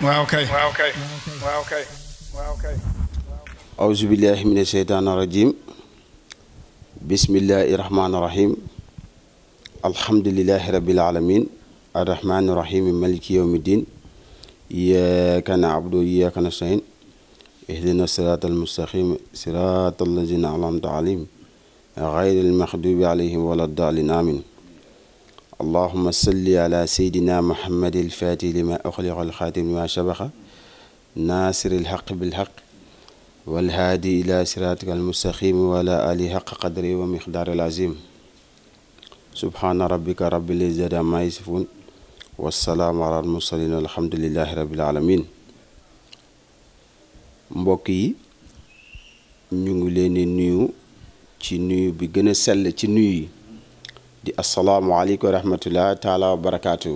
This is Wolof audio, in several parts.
waaw kay waaw kay waaw kay waaw kay auzu billahi mina sheytaani rajim bismillahi rahmaani rahim alhamdulillahi rabbil alamin arrahmaani rahim maliki yawmi din iyyaka na'budu wa iyyaka nasta'in ihdina siratal mustaqim siratal lazina an'amta alayhim ghayril maghdubi alayhim waladdallin amin allahumma salli ala sayyidina muhammadil fatih lima ukhliqa al khatim lima sabaqa nasiril haqqi bil haqqi wal haadi ila siratikal mustaqim wa ala alihi haqqa qadri wa miqdaril azim subhana rabbika rabbil izzati amma yasifun wassalaamu ala al mursalin alhamdulillahi rabbil alamin mbokk yi ñu ngi leen di nuyu ci nuyu bi gën a sell ci nuyu yi di asalaamualeykum wa rahmatullah taala wa barakaatu.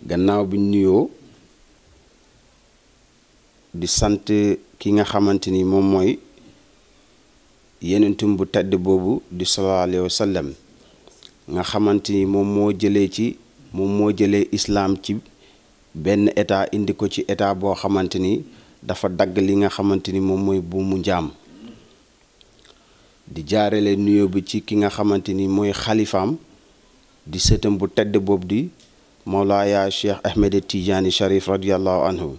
gannaaw bi nuyoo di sant ki nga xamante ni moom mooy yenentum bu tedd boobu di sallallahu alayhi wa sallam nga xamante ni moom moo jëlee islaam ci benn état indi ko ci état boo xamante ni dafa dagg li nga xamante ni moom mooy buumu njaam di jaarale nuyoo bi ci ki nga xamante ni mooy xalifaam di sëtam bu tedd boobu di Mawlaaya Cheikh Ahmed Tidiane Sharif radiyallahu anhu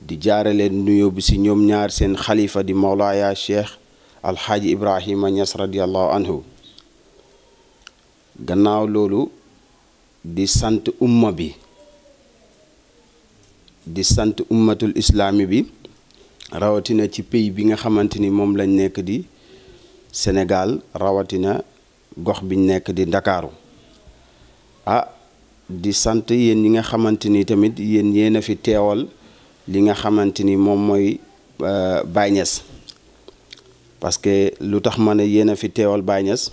di jaarale nuyoo bi si ñoom ñaar seen xalifa di Mawlaaya Cheikh Alxaaji Ibrahima Niass radiyallahu anhu gannaaw loolu di sant umma bi di sant ummatul islaami bi rawatina ci pays bi nga xamante ni moom lañ nekk di Sénégal rawatina gox biñ nekk di Ndakaaru di sant yéen ñi nga xamante ni tamit yéen a fi teewal li nga xamante ni moom mooy Baye Niass parce que lu tax ma ne yéen a fi teewal Baye Niass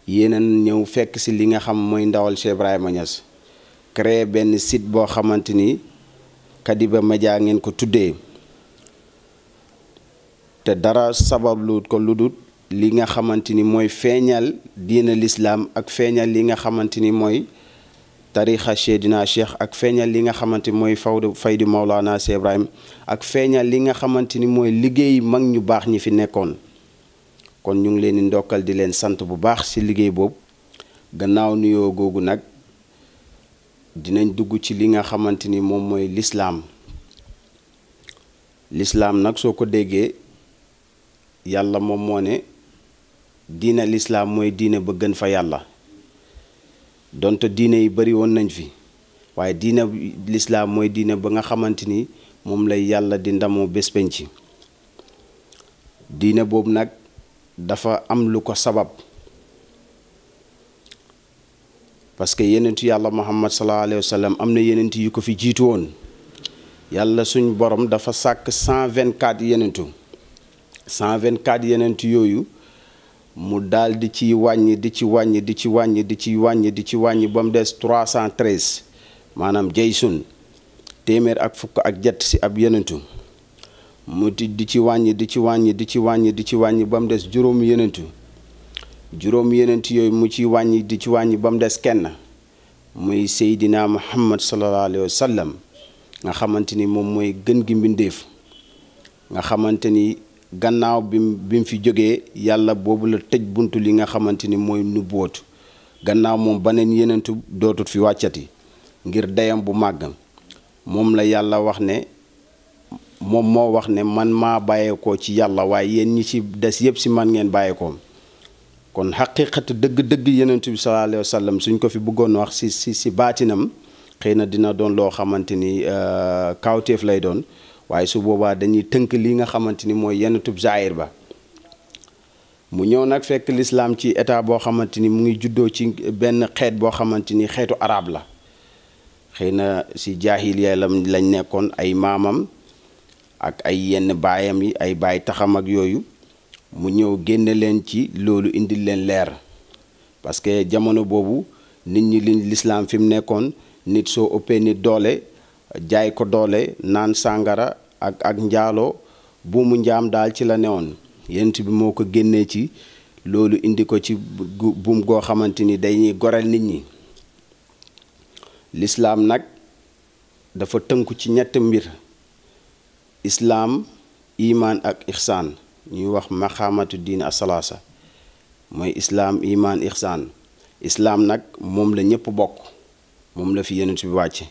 yéen a ñëw fekk si li nga xam mooy ndawal Cheikh Ibrahima Niass créé benn site boo xamante ni Kadiba Media ngeen ko tuddee te dara sabablu ko lu dul li nga xamante ni mooy feeñal diina lislaam ak feeñal li nga xamante ni mooy tarixa Seydina Cheikh ak feeñal li nga xamante ni mooy faydu Mawlana Cheikh Ibrahim ak feeñal li nga xamante ni mooy liggéey mag ñu baax ñi fi nekkoon kon ñu ngi leen di ndokkal di leen sant bu baax ci liggéey boobu gannaaw nuyoo googu nag dinañ dugg ci li nga xamante ni moom mooy lislaam nag soo ko déggee yàlla moom moo ne diina lislaam mooy diine ba gën fa yàlla donte diine yi bari woon nañ fi waaye diine lislaam mooy diine ba nga xamante ni moom lay yàlla di ndamoo bés penc diine boobu nag dafa am lu ko sabab parce que yenentu yàlla muhammad sallallahu alayhi wa sallam am na yenent yu ko fi jiitu woon yàlla suñ borom dafa sàkk 124 yenentu 124 yenentu yooyu mu daal di ci wàññi di ci wàññi ba mu des 313 maanaam jaysun téeméer ak fukk ak jett si ab yenentu mu di ci wàññi ba mu des juróom yenentu yooyu mu ci wàññi di ci wàññi ba mu des kenn muy Seydina Muhammad sallallahu alayhi wa sallam nga xamante ni moom mooy gën gi mbindéef nga xamante ni gannaaw bi mu fi jógee yàlla boobu la tëj buntu li nga xamante ni mooy nubbootu gannaaw moom baneen yenentu dootut fi wàccati ngir dayam bu màgg moom la yàlla wax ne moom moo wax ne man maa bàyyeekoo ci yàlla waaye yéen ñi ci des yépp si man ngeen bàyyeekoo kon xaqiiqatu dëgg-dëgg yenentu bi sallallahu alayhi wa sallam suñ ko fi bëggoon wax si baatinam xëy na dina doon loo xamante ni kawteef lay doon waaye su boobaa dañuy tënk li nga xamante ni mooy yenentub zaahir ba mu ñëw nag fekk lislaam ci état boo xamante ni mu ngi juddoo ci benn xeet boo xamante ni xeetu arab la xëy na si jaahiliya lañ nekkoon ay maamam ak ay yenn baayam yi ay baay taxam ak yooyu mu ñëw génne leen ci loolu indil leen leer parce que jamono boobu nit ñi lislaam fi mu nekkoon nit soo ëppee nit doole jaay ko doole naan sàngara ak njaaloo buumu njaam daal ci la newoon yent bi moo ko génnee ci loolu indi ko ci buum goo xamante ni dañuy goreel nit ñi lislaam nag dafa tënku ci ñett mbir: islaam, imaan ak ixsaan. ñuy wax maqaamatu diin asalaasa mooy islaam, imaan, ixsaan. islaam nag moom la ñëpp bokk, moom la fi yenent bi wàcce.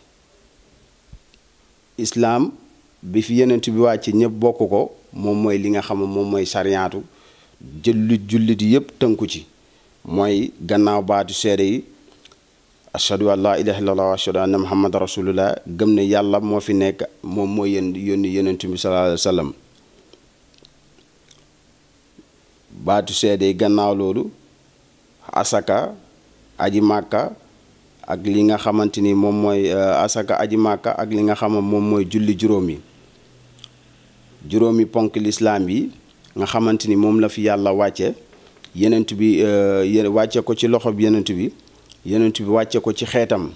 islaam bi fi yenent bi wàcce ñëpp bokk ko, moom mooy li nga xam moom mooy sariyaatu jullit yëpp tënku ci. mooy gannaaw baatu seede yi ashhadu an laa ilaaha illallaah wa ashhadu anna muhammadan rasulullah, gëm ne yàlla moo fi nekk, moom mooy yónni yenent bi sallallaahu alayhi wa sallam. baatu seede yi gannaaw loolu asaka, aji màkka ak li nga xamante ni moom mooy asaka, aji màkka ak li nga xam moom mooy julli juróomi ponk lislaam yi nga xamante ni moom la fi yàlla wàcce yenent bi wàcce ko ci loxo bi yenent bi wàcce ko ci xeetam.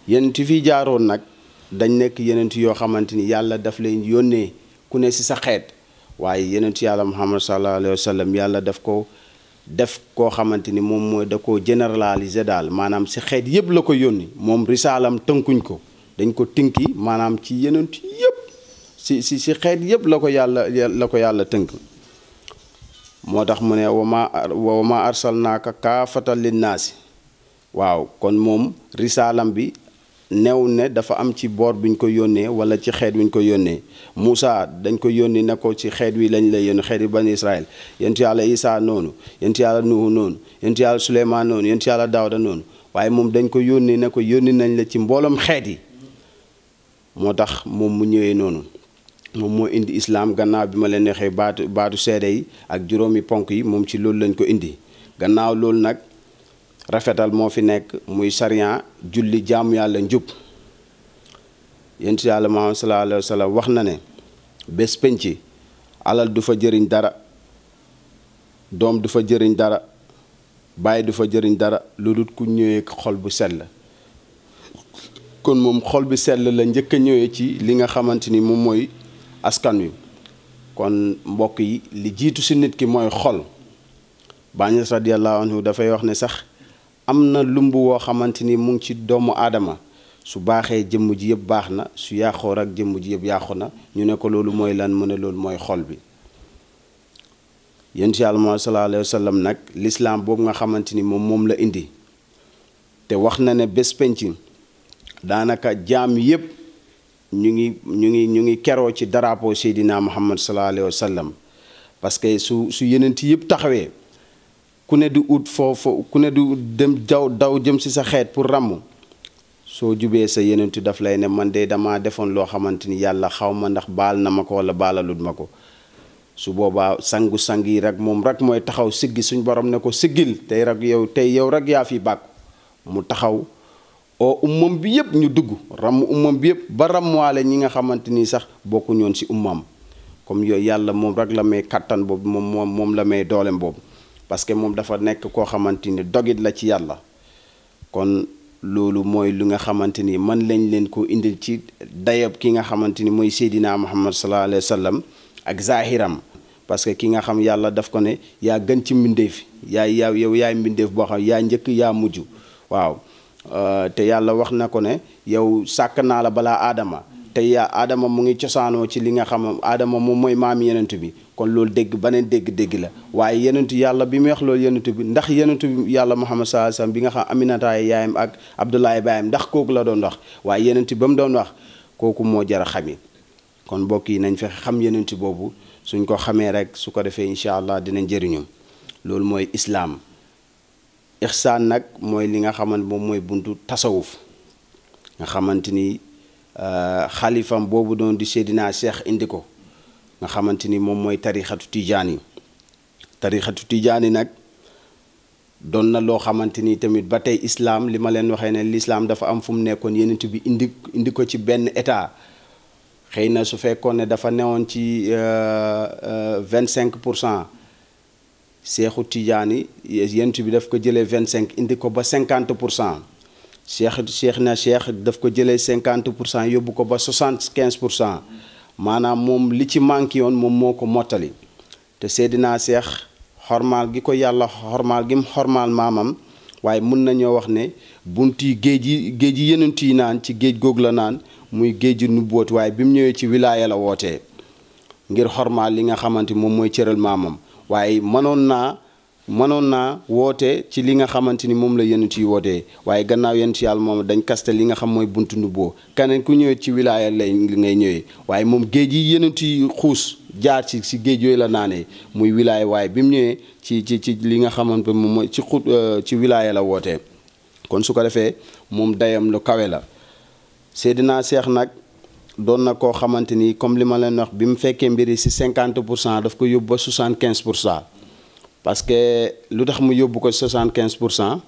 yenent fi jaaroon nag dañ nekk yenent yoo xamante ni yàlla daf leen yónnee ku ne ci sa xeet, waaye yenent yàlla muhammad sallallahu alayhi wa sallam yàlla daf ko def koo xamante ni moom mooy da koo généraliser daal, maanaam ci xeet yëpp la ko yónni. moom risaalam tënkuñ ko, dañ ko tinki maanaam ci yenent yëpp ci xeet yëpp la ko yàlla tënk. moo tax mu ne wa ma arsalnaaka kaafatan linnaasi. waaw kon moom risaalam bi new ne dafa am ci boor biñ ko yónnee wala ci xeet wiñ ko yónnee. Moussa dañ ko yónni ne ko ci xeet wi lañ lay yónni, xeet wi bani Israël. yonent yàlla Isaa noonu, yonent yàlla Nuhu noonu, yonent yàlla Suleymaan noonu, yonent yàlla Daawda noonu. waaye moom dañ ko yónni ne ko yónni nañ la ci mbooloom xeet yi. moo tax moom mu ñëwee noonu. moom moo indi islaam gannaaw bi ma leen waxee baatu seede yi ak juróomi ponk yi, moom ci loolu lañ ko indi. gannaaw loolu nag rafetal moo fi nekk, muy sariya, julli, jaamu yàlla, njub. yonent yàlla Muhammad sallallahu alayhi wa sallam wax na ne bés penc alal du fa jëriñ dara, doom du fa jëriñ dara, baay du fa jëriñ dara lu dul ku ñëwee xol bu sell. kon moom xol bi sell la njëkk a ñëwee ci li nga xamante ni moom mooy askan wi. kon mbokk yi, li jiitu si nit ki mooy xol. Baay radiyallahu anhu dafay wax ne sax am na lumb woo xamante ni mu ngi ci doomu aadama, su baaxee jëmm ji yëpp baax na, su yàqoo rek jëmm ji yëpp yàqu na. ñu ne ko loolu mooy lan, mu ne loolu mooy xol bi. yonent Yàlla Muhammad sallallahu alayhi wa sallam nag lislaam boobu nga xamante ni moom la indi, te wax na ne bés penc daanaka jaam yëpp ñu ngi keroo ci drapeau Seydina Muhammad sallallahu alayhi wa sallam. parce que su yenent yëpp taxawee, ku ne du ut foofu, ku ne du dem daw jëm ci sa xeet pour ràmm. soo jubee sa yenentu daf lay ne man de dama defoon loo xamante ni yàlla xaw ma ndax baal na ma ko wala baalalut ma ko. su boobaa sangu-sang yi rek moom rek mooy taxaw siggi, suñ borom ne ko siggil tey yow rek yaa fi bàkku. mu taxaw oo ummam bi yëpp ñu dugg ramm ummam bi yëpp ba ramwaale ñi nga xamante ni sax bokku ñoon ci ummam. comme yooyu yàlla moom rek la may kattan boobu, moom la may doolem boobu, parce que moom dafa nekk koo xamante ni dogit la ci yàlla. kon loolu mooy lu nga xamante ni man lañ leen ko indil ci dayob ki nga xamante ni mooy Seydina Muhammad sallallahu alayhi wa sallam ak zahiram. parce que ki nga xam yàlla daf ko ne yaa gën ci mbindeef, yow yaay mbindeef boo xam yaa njëkk yaa mujj. waaw te yàlla wax na ko ne yow sàkk naa la balaa aadama, te yaa aadama mu ngi cosaanoo ci li nga xam aadama moom mooy maami yenentu bi. kon loolu beneen dégg la. waaye yenentu yàlla bi muy wax loolu yenentu bi, ndax yenentu bi yàlla Muhammad sallallahu alayhi wasallam bi nga xam Aminata yaayam ak Abdoulaye baayam, ndax kooku la doon wax. waaye yenentu ba mu doon wax kooku moo jar a xami. kon mbokk yi nañ fexe xam yenentu boobu, suñ ko xamee rek su ko defee incha allah dinañ jëriñu. loolu mooy islaam. ixsaan nag mooy li nga xamante moom mooy buntu tasawuf nga xamante ni xalifam boobu doon di Seydina Cheikh indi ko, nga xamante ni moom mooy tarixatu tijaani. tarixatu tijaani nag doon na loo xamante ni tamit ba tey islaam, li ma leen waxee ne lislaam dafa am fu mu nekkoon, yenent bi indi ko ci benn état. xëy na su fekkoon ne dafa newoon ci 25%, Seexu Tijaani yenent bi daf ko jëlee 25 indi ko ba 50%. Cheikh daf ko jëlee 50% yóbbu ko ba 75%. maanaam moom li ci manqué yoon moom moo ko mottali. te Seydina Cheikh xormaal gi ko yàlla xormaal gi mu xormaal maamam, waaye mun nañoo wax ne bunt yi géej yi yenent yi naan ci géej googu la naan muy géeju nubbooti waaye bi mu ñëwee ci wilaaya la wootee ngir xormaal li nga xamante moom mooy cëral maamam waaye mënoon naa woote ci li nga xamante ni moom la yenent yi wootee waaye gannaaw yenent yàlla moom dañ kaste li nga xam mooy buntu nubboo keneen ku ñëwee ci wilaaya lay ngay ñëwee waaye moom géej yi yenent yi xuus jaar ci géej yooyu la naanee muy wilaaya waaye bi mu ñëwee ci li nga xamante moom mooy ci wilaaya la wootee kon su ko defee moom dayam lu kawe la Seydina Cheikh nag doon na koo xamante ni comme li ma leen wax bi mu fekkee mbiri si 50% daf ko yóbbu ba 75% parce que lu tax mu yóbbu ko 75%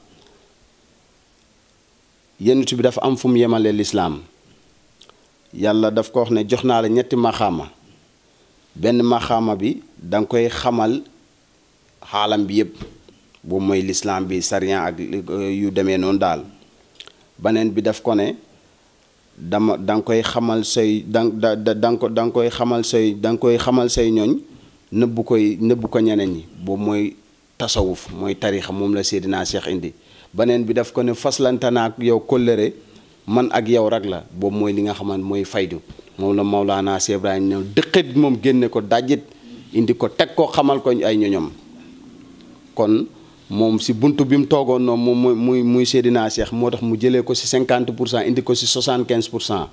yenent bi dafa am fu mu yemale lislaam yàlla daf ko wax ne jox naa la ñetti maxaama benn maxaama bi da nga koy xamal xaalam bi yëpp boobu mooy lislaam bi sariyan ak yu demee noonu daal beneen bi daf ko ne da nga koy xamal say da nga koy xamal say ñooñ nëbbu ko ñeneen ñi boobu mooy tasawuf mooy tarixa moom la Seydina Cheikh indi beneen bi daf ko ne faslante naa ak yow kóllëre man ak yow rek la boobu mooy li nga xamante mooy faydu moom la Mawlaana Cheikh Ibrahima ñëw dëqët moom génne ko dajit indi ko teg ko xamal ko ay ñoñom kon moom si buntu bi mu toogoon noonu moom muy Seydina Cheikh moo tax mu jëlee ko si 50% indi ko si 75%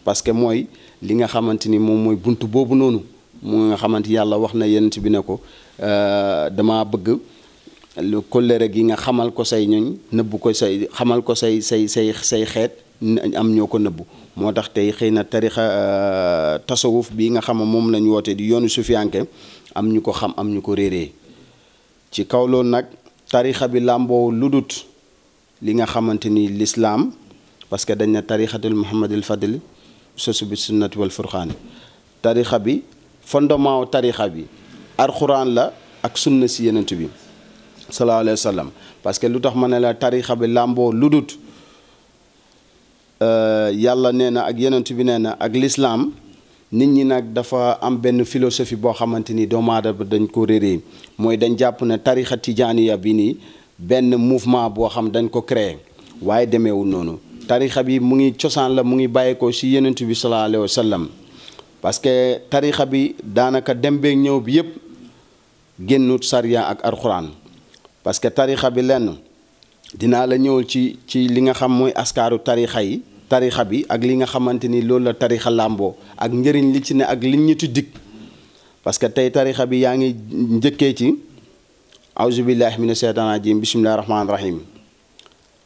parce que mooy li nga xamante ni moom mooy buntu boobu noonu mu nga xamante yàlla wax na yenent bi ne ko dama bëgg lu kóllëre gi nga xamal ko say ñoñ nëbbu ko xamal ko say xeet am ñoo ko nëbbu moo tax tey xëy na tarixa tasawuf bii nga xam moom lañ woote di yoonu sufiyanke am ñu ko xam am ñu ko réeree ci kaw loolu nag tarixa bi làmboo ludut li nga xamante ni lislaam parce que dañ na tarixatul muhammadil fadli sosu bi sunnati wal furxaani tarixa bi fondement tarixa bi alxuraan la ak sunna si yenent bi sallallahu alayhi wa sallam parce que lu tax ma ne la tarixa bi làmboo ludut yàlla nee na ak yenent bi nee na ak lislaam nit ñi nag dafa am benn philosophie boo xamante ni doomu aadama dañ ko réeree mooy dañ jàpp ne tarixa tijaaniya bi nii benn mouvement boo xam dañ ko créé waaye demeewul noonu tarixa bi mu ngi cosaan la mu ngi bàyyeekoo si yenent bi sallallahu alayhi wa sallam parce que tarixa bi daanaka dem beeg ñëw bi yëpp génnut sariya ak alxuraan parce que tarixa bi lenn dinaa la ñëwul ci li nga xam mooy askaaru tarixa bi ak li nga xamante ni loolu la tarixa làmboo ak njëriñ li ci ne ak liñ ñu ci dig parce que tey tarixa bi yaa ngi njëkkee ci auzu billahi mina sheytaan rajim bismillahi rahmaani rahim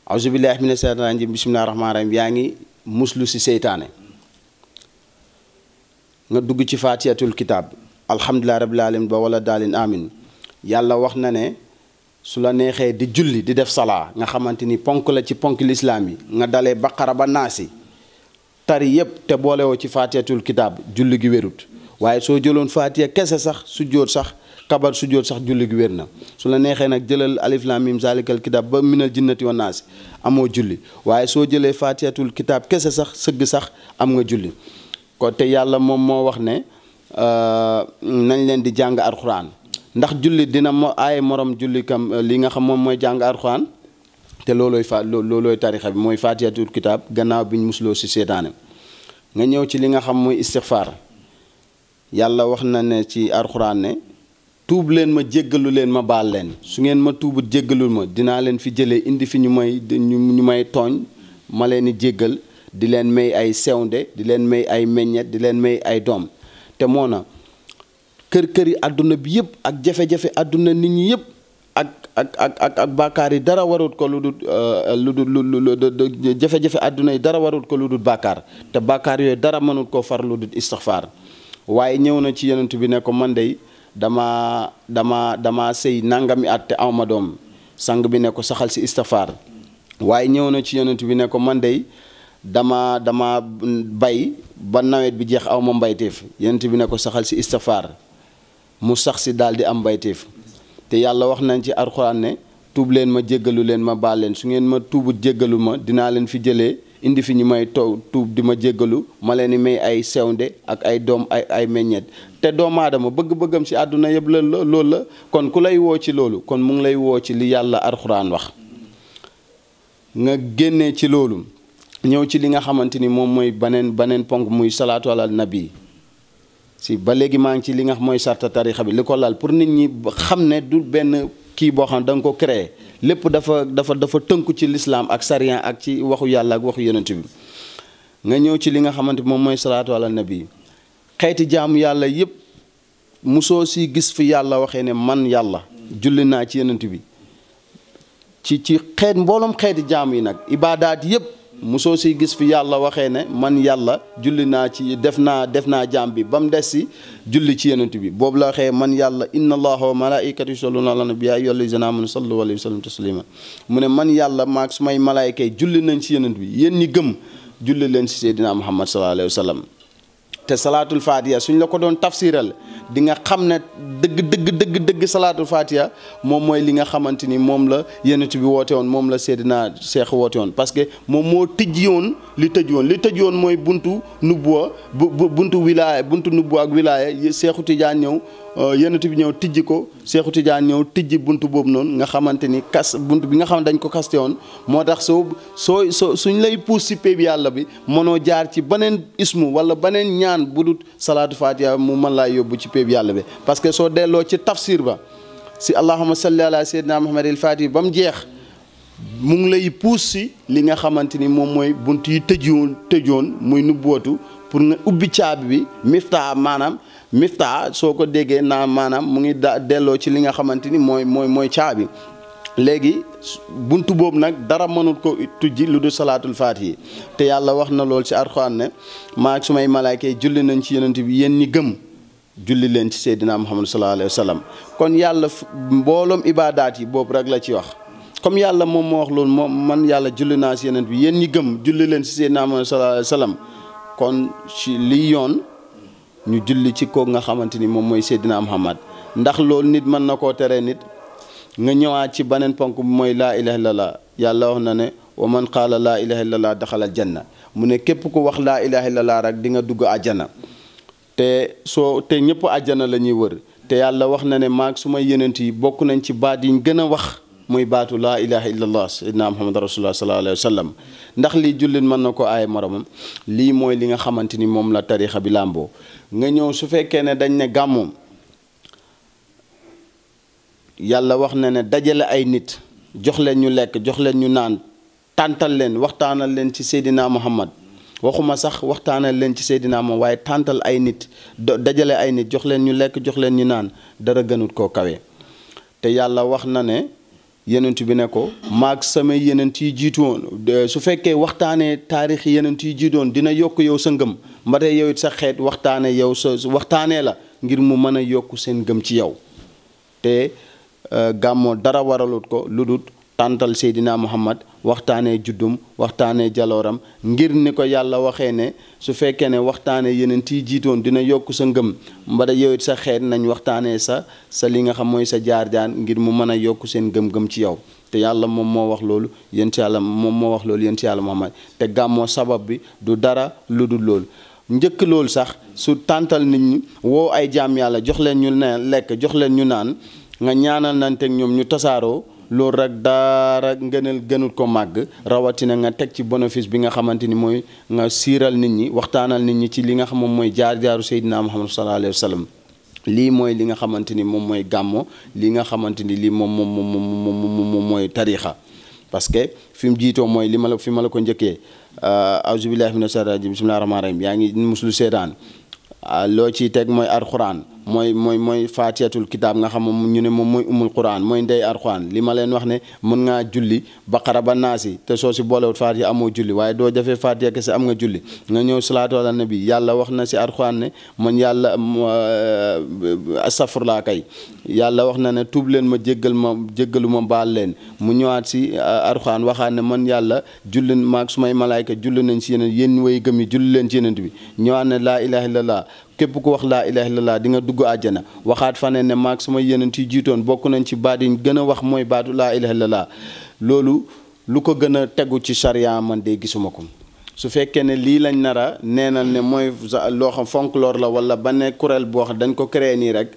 auzu billahi mina sheytaan rajim bismillahi rahmaani rahim yaa ngi muslu si seytaane nga dugg ci faatiyatul kitaab alhamdulillahi rabbil alamin ba wala daalin amin yàlla wax na ne su la neexee di julli di def salaa nga xamante ni ponk la ci ponk lislaam yi nga dalee baqara ba naasi tari yëpp te boolewoo ci faatiyatul kitaab julli gi wérut waaye soo jëloon faatiya kese sax sujjóot sax kabar sujjóot sax julli gi wér na su la neexee nag jëlal alif laam miim zaalikal kitaab ba minal jinnati wan naasi amoo julli waaye soo jëlee faatiyatul kitaab kese sax sëgg sax am nga julli ko te yàlla moom moo wax ne nañ leen di jàng alxuraan ndax julli dina aaye morom julli kam li nga xam moom mooy jàng alxuraan te loolooy tarixa bi mooy faatiyatul kitaab gannaaw biñ musloo si seetaane nga ñëw ci li nga xam mooy istixfaar yàlla wax na ne ci alxuraan ne tuub leen ma jéggalu leen ma baal leen su ngeen ma tuubut jéggalul ma dinaa leen fi jëlee indi fi ñu may tooñ ma leen di jéggal di leen may ay sewnde di leen may ay meññet di leen may ay doom te moo na kër yi àdduna bi yëpp ak jafe-jafe àdduna nit ñi yëpp ak bàkkaar yi dara warut ko lu dul jafe-jafe àdduna yi dara warut ko lu dul bàkkaar te bàkkaar yooyu dara mënut koo far lu dul istixfaar waaye ñëw na ci yonent bi ne ko man dey dama sëy nangami at te awma doom sang bi ne ko saxal si istixfaar waaye ñëw na ci yonent bi ne ko man dey dama bay ba nawet bi jeex awma mbayteef yonent bi ne ko saxal si istixfaar mu sax si daal di am mbayteef te yàlla wax nañ ci alxuraan ne tuub leen ma jéggalu leen ma baal leen su ngeen ma tuubut jéggalu ma dinaa leen fi jëlee indi fi ñu may tuub di ma jéggalu ma leen di may ay sewnde ak ay doom ay meññeet te doomu aadama bëgg-bëggam si àdduna yëpp la loolu la kon ku lay woo ci loolu kon mu ngi lay woo ci li yàlla alxuraan wax nga génnee ci loolu ñëw ci li nga xamante ni moom mooy baneen ponk muy salaatu ala nabi si ba léegi maa ngi ci li nga xam mooy sarta tarixa bi li ko lal pour nit ñi xam ne du benn kii boo xam da nga ko créé lépp dafa tënku ci l'islam ak sariyan ak ci waxu yàlla ak waxu yonent bi nga ñëw ci li nga xamante moom mooy salaatu ala nabi xeeti jaamu yàlla yëpp musoo si gis fi yàlla waxee ne man yàlla julli naa ci yonent bi ci xeet mbooloom xeeti jaamu yi nag ibaadaat yëpp musoo si gis fi yàlla waxee ne man yàlla julli naa ci def naa jaam bi ba mu des si julli ci yonent bi boobu la waxee man yàlla inna allaha wa malaikatu yusalluna ala nabi ya ayyuhallazina amanu sallu alayhi wa sallam taslima mu ne man yàlla maag sumay malaayka yi julli nañ ci yonent bi yéen ñi gëm julli leen si seydina muhammad sallallahu alayhi wa sallam te salaatul fatiha suñ la ko doon tafsiral di nga xam ne dëgg salaatul fatiha moom mooy li nga xamante ni moom la yonent bi woote woon moom la Seydina Cheikh woote woon parce que moom moo tijji woon li tëj woon mooy buntu nubuwa buntu wilaaya buntu nubuwa ak wilaaya Seexu Tijaan ñëw yonent bi ñëw tijji ko Seexu Tijaan ñëw tijji buntu boobu noonu nga xamante ni buntu bi nga xam ne dañ ko kaste woon moo tax suñ lay puus si pay bi yàlla bi mënoo jaar ci beneen ismu wala beneen ñaan bu dul salaatu fatiha mu mën laa yóbbu ci pay bi yàlla bi parce que soo delloo ci tafsir ba si allahumma salli ala sayyidina muhammad al fatih ba mu jeex mu ngi lay puus si li nga xamante ni moom mooy bunt yi tëjoon muy nubbootu pour nga ubbi caabi bi miftaa soo ko déggee naa maanaam mu ngi delloo ci li nga xamante ni mooy caabi léegi buntu boobu nag dara mënul ko tujji lu dul salaatul faatihi te yàlla wax na lool ci Alxuraan ne maa ak sumay malaayka yi julli nañ ci yonent bi yéen ñi gëm julli leen ci Seydina Muhammad sallallahu alayhi wa sallam kon yàlla mbooloom ibaadaat yi boobu rek la ci wax comme yàlla moom moo wax loolu moom man yàlla julli naa ci yonent bi yéen ñi gëm julli leen ci Seydina Muhammad sallallahu alayhi wa sallam kon ci li yoon ñu julli ci ko nga xamante ni moom mooy Seydina Muhammad ndax loolu nit mën na koo teree nit nga ñëwaat ci beneen ponk bi mooy laa ilaha illallah yàlla wax na ne wa man qaala laa ilaha illallah daxalal janna mu ne képp ku wax laa ilaha illallah rek di nga dugg àjjana te ñëpp àjjana la ñuy wër te yàlla wax na ne maag su may yenent yi bokk nañ ci baat yiñ gën a wax muy baatu laa ilaha illallah sayyidina muhammad rasulullah sallallahu alayhi wa sallam ndax lii jullit mën na ko aaye moromam lii mooy li nga xamante ni moom la tarixa bi làmboo nga ñëw su fekkee ne dañ ne gàmmoom yàlla wax na ne dajale ay nit jox leen ñu lekk jox leen ñu naan tàntal leen waxtaanal leen ci Seydina Muhammad waxuma sax waxtaanal leen ci Seydina Muhammad waaye tàntal ay nit dajale ay nit jox leen ñu lekk jox leen ñu naan dara gënut koo kawe te yàlla wax na ne yenent bi ne ko maag samay yenent yi jiitu woon su fekkee waxtaanee taarix yenent yi jiitoon dina yokk yow sa ngëm mbate yow it sa xeet waxtaanee la ngir mu mën a yokk seen ngëm ci yow te gàmmoo dara waralut ko lu dul tàntal Seydina Muhammad waxtaanee juddum waxtaanee jalooram ngir ni ko yàlla waxee ne su fekkee ne waxtaanee yeneen tii jiitoon dina yokk sa ngëm mbada yow it sa xeet nañ waxtaanee sa li nga xam mooy sa jaar-jaar ngir mu mën a yokk seen ngëm-ngëm ci yow te yàlla moom moo wax loolu yent yàlla moom moo wax loolu yent yàlla Muhammad te gàmmoo sabab bi du dara lu dul loolu njëkk loolu sax su tàntal nit ñi woo ay jaam yàlla jox leen ñu lekk jox leen ñu naan nga ñaanal nanteeg ñoom ñu tasaaroo loolu rek dara gënul ko màgg rawatina nga teg ci bénéfice bi nga xamante ni mooy nga siiral nit ñi waxtaanal nit ñi ci li nga xam moom mooy jaar-jaaru Seydina Muhammad sallallahu alayhi wa sallam lii mooy li nga xamante ni moom mooy gàmmo li nga xamante ni lii moom mooy tarixa parce que fi mu jiitoo mooy fi ma la ko njëkkee auzu billahi mina shaytaani rajiim bismillaahi rahmaani rahiim yaa ngi muslu seetaan loo ciy teg mooy alxuraan mooy faatiyatul kitaab nga xam ñu ne moom mooy umul quran mooy ndey alxuraan li ma leen wax ne mën ngaa julli baqara ba naasi te soo si boolewut faatiya amoo julli waaye doo defee faatiya kese am nga julli nga ñëw salaatu ala nabi yàlla wax na si alxuraan ne man yàlla astafurlaa kay yàlla wax na ne tuub leen ma jéggalu ma baal leen mu ñëwaat si alxuraan waxaat ne man yàlla julli maag sumay malaayka julli nañ si yeneen yéen way gëm yi julli leen ci yeneen bi ñëwaat ne laa ilaha illallah képp ku wax laa ilaha illallah di nga dugg àjjana waxaat faneen ne maag sama yenent yi jiitoon bokk nañ ci baat yi gën a wax mooy baatu laa ilaha illallah loolu lu ko gën a tegu ci charia man de gisuma ko su fekkee ne lii lañ nara neenal ne mooy loo xam folklore la wala ba ne kuréel boo xam dañ ko créé nii rek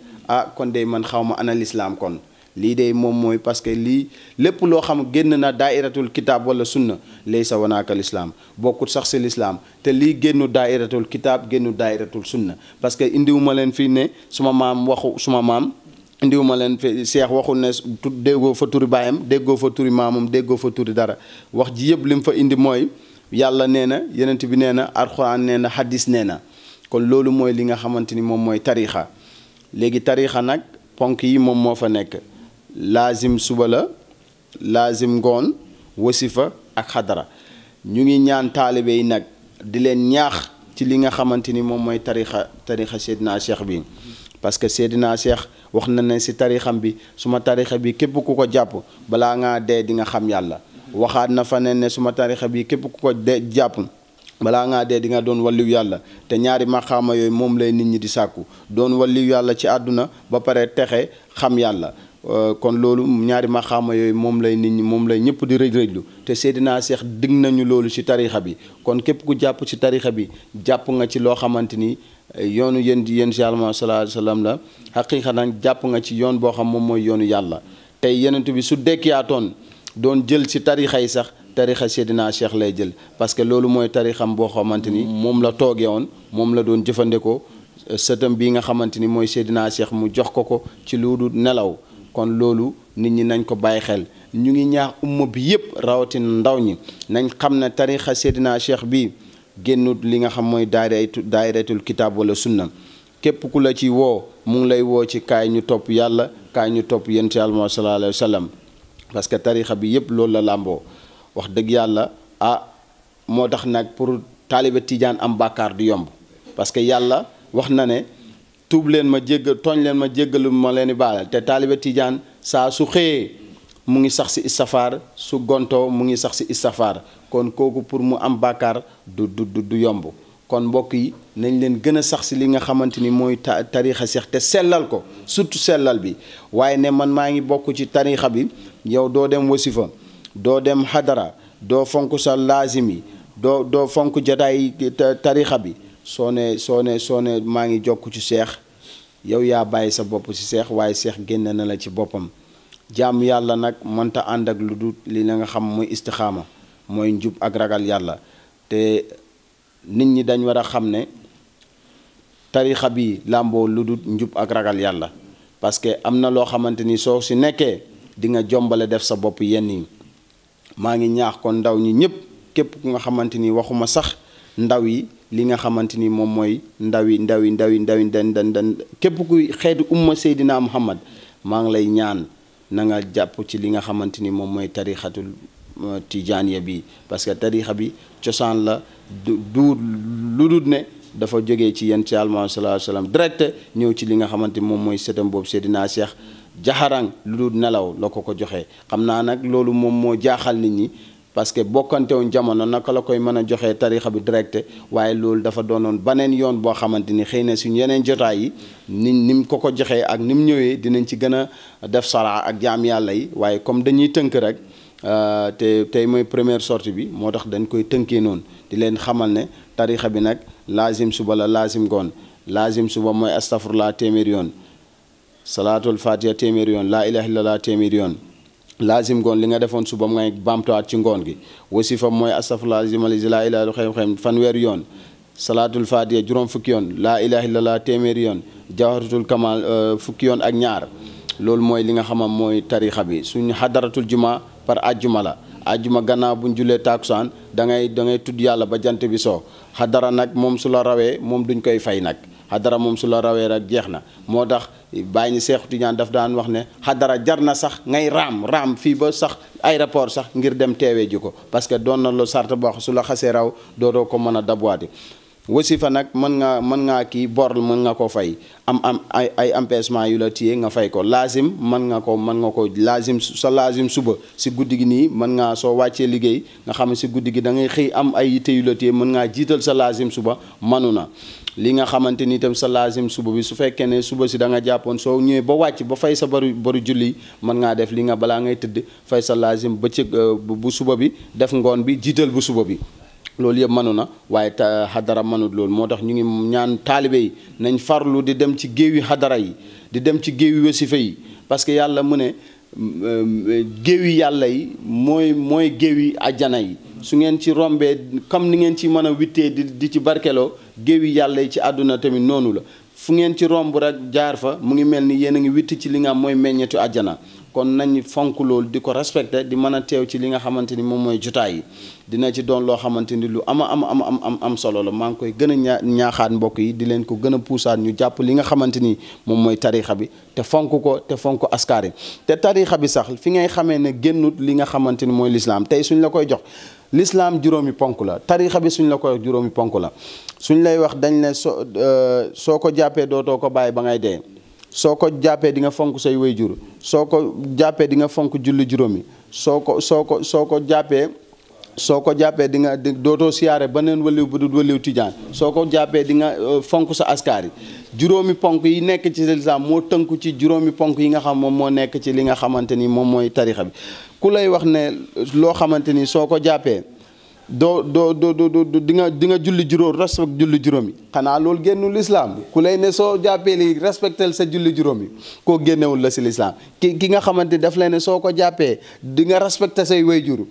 kon de man xaw ma ana lislaam kon lii de moom mooy parce que lii lépp loo xam génn na daairatul kitaab wala sunna laysa wanaaka lislaam bokkut sax si lislaam te lii génnu daairatul kitaab génnu daairatul sunna parce que indiwuma leen fii ne suma maam indiwuma leen fi seex waxul ne déggoo fa turi baayam déggoo fa turi maamam déggoo fa turi dara wax ji yëpp li mu fa indi mooy yàlla nee na yenent bi nee na alxuraan nee na hadis nee na kon loolu mooy li nga xamante ni moom mooy tarixa léegi tarixa nag ponk yi moom moo fa nekk laazim suba la laazim ngoon wasifa ak xadara ñu ngi ñaan taalibe yi nag di leen ñaax ci li nga xamante ni moom mooy tarixa Seydina Cheikh bi parce que Seydina Cheikh wax na ne si tarixam bi suma tarixa bi képp ku ko jàpp balaa ngaa dee di nga xam yàlla waxaat na fa ne suma tarixa bi képp ku ko jàpp balaa ngaa dee di nga doon walliw yàlla te ñaari maqaama yooyu moom lay nit ñi di sàkku doon walliw yàlla ci àdduna ba pare texe xam yàlla kon loolu ñaari maqaama yooyu moom lay nit ñi moom lay ñëpp di rëj-rëjlu te Seydina Cheikh dig nañu loolu ci tarixa bi kon képp ku jàpp ci tarixa bi jàpp nga ci loo xamante ni yoonu yéen si Yàlla sallallahu alayhi wa sallam la xaqiiqa nag jàpp nga ci yoon boo xam moom mooy yoonu yàlla tey yenent bi su dekkiyaatoon doon jël ci tarixa yi sax tarixa Seydina Cheikh lay jël parce que loolu mooy tarixam boo xamante ni moom la toogee woon moom la doon jëfandikoo sëtam bii nga xamante ni mooy Seydina Cheikh mu jox ko ci lu dul nelaw kon loolu nit ñi nañ ko bàyyi xel ñu ngi ñaax umma bi yëpp rawatina ndaw ñi nañ xam ne tarixa Seydina Cheikh bii génnut li nga xam mooy daayiratul kitaab wala sunna képp ku la ci woo mu ngi lay woo ci kaay ñu topp yàlla kaay ñu topp yonent Yàlla sallallahu alayhi wa sallam parce que tarixa bi yëpp loolu la làmboo wax dëgg yàlla moo tax nag pour taaliba tijaan am bàkkaar du yomb parce que yàlla wax na ne tuub leen ma jéggal tooñ leen ma jéggalu ma leen di baalal te taaliba tijaan saa su xëyee mu ngi sax si istifaar su gontoo mu ngi sax si istifaar kon kooku pour mu am bàkkaar du yomb kon mbokk yi nañ leen gën a sax si li nga xamante ni mooy tarixa Seex te sellal ko surtout sellal bi waaye ne man maa ngi bokk ci tarixa bi yow doo dem wasifa doo dem xadara doo fonk sa laazim yi doo fonk jataay tarixa bi soo ne maa ngi jokk ci Seex yow yaa bàyyi sa bopp ci Seex waaye Seex génne na la ci boppam jaam yàlla nag mënta ànd ak lu dul li la nga xam mooy istixaama mooy njub ak ragal yàlla te nit ñi dañ war a xam ne tarixa bi làmboo lu dul njub ak ragal yàlla parce que am na loo xamante ni soo si nekkee di nga jombale def sa bopp yenn yi maa ngi ñaax kon ndaw ñi ñëpp képp ku nga xamante ni waxuma sax ndaw yi li nga xamante ni moom mooy ndaw yi képp kuy xeetu umma Seydina Muhammad maa ngi lay ñaan na nga jàpp ci li nga xamante ni moom mooy tarixatul tijaaniya bi parce que tarixa bi cosaan la du lu dul ne dafa jógee ci yonent Yàlla sallallahu alayhi wa sallam direct ñëw ci li nga xamante moom mooy sëtam boobu Seydina Cheikh jaxarang lu dul nelaw la ko joxee xam naa nag loolu moom moo jaaxal nit ñi parce que bokkantewuñ jamono naka la koy mën a joxee tarixa bi direct waaye loolu dafa doonoon baneen yoon boo xamante ni xëy na suñ yeneen jotaay yi ni mu ko joxee ak ni mu ñëwee dinañ ci gën a def sara ak jaam yàlla yi waaye comme dañuy tënk rek te tey mooy première sortie bi moo tax dañ koy tënkee noonu di leen xamal ne tarixa bi nag laazim suba la laazim ngoon laazim suba mooy astafurlaa téeméer yoon salaatul fatiha téeméer yoon laa ilaha illallah téeméer yoon laazim ngoon li nga defoon suba ngay baamtuwaat ci ngoon gi wasifa mooy astafurlaa lazimalizi laa ilaha illallah fanweer yoon salaatul fatiha juróom fukki yoon laa ilaha illallah téeméer yoon jawharatul kamal fukki yoon ak ñaar loolu mooy li nga xamam mooy tarixa bi suñu xadaratul juma par ajjuma la ajjuma gannaaw buñ julee taakusaan da ngay tudd yàlla ba jant bi soo xadara nag moom su la rawee moom duñ koy fay nag xadara moom su la rawee rek jeex na moo tax bàyyi ñi Seexu Tijaan daf daan wax ne xadara jar na sax ngay raam fii ba sax aéroport sax ngir dem teewee ji ko parce que doon na lu sart boo su la xasee raw dootoo ko mën a dabwaati wasifa nag mën ngaa kii bor mën nga ko fay am ay empêchement yu la téye nga fay ko laazim mën nga ko laazim sa laazim suba si guddi gi nii mën ngaa soo wàccee liggéey nga xam ne si guddi gi da ngay xëy am ay yitte yu la téye mën ngaa jiital sa laazim suba manu na li nga xamante ni itam sa laazim suba bi su fekkee ne suba si da nga jàppoon soo ñëwee ba wàcc ba fay sa baru julli mën ngaa def li nga balaa ngay tëdd fay sa laazim bëccëg bu suba bi def ngoon bi jiital bu suba bi loolu yëpp mënu na waaye xadara mënut loolu moo tax ñu ngi ñaan taalibe yi nañ farlu di dem ci géewi xadara yi di dem ci géewi wasifa yi parce que yàlla mu ne géewi yàlla yi mooy géewi àjjana yi su ngeen ci rombee comme ni ngeen ci mën a wittee di ci barkeloo géewi yàlla yi ci àdduna tamit noonu la fu ngeen ci romb rek jaar fa mu ngi mel ni yéen a ngi witt ci li nga am mooy meññetu àjjana kon nañ fonk loolu di ko respecté di mën a teew ci li nga xamante ni moom mooy jotaay yi dina ci doon loo xamante ni lu am solo la maa ngi koy gën a ñaaxaat mbokk yi di leen ko gën a puusaat ñu jàpp li nga xamante ni moom mooy tarixa bi te fonk ko te fonk askar yi te tarixa bi sax fi ngay xamee ne génnut li nga xamante ni mooy lislaam tey suñ la koy jox lislaam juróomi ponk la tarixa bi suñ la koy juróomi ponk la suñ lay wax dañ ne soo ko jàppee dootoo ko bàyyi ba ngay dee soo ko jàppee di nga fonk say waajur soo ko jàppee di nga fonk julli juróomi soo ko jàppee di nga dootoo siyaare beneen waliw bu dul waliw tijaan soo ko jàppee di nga fonk sa askar yi juróomi ponk yi nekk ci lislaam moo tënku ci juróomi ponk yi nga xam moom moo nekk ci li nga xamante ni moom mooy tarixa bi ku lay wax ne loo xamante ni soo ko jàppee doo di nga julli juróom respect julli juróom yi xanaa loolu génnul lislaam ku lay ne soo jàppee li respectel sa julli juróom yi koo génnewul la si lislaam ki nga xamante ni daf lay ne soo ko jàppee di nga respecté say wayjur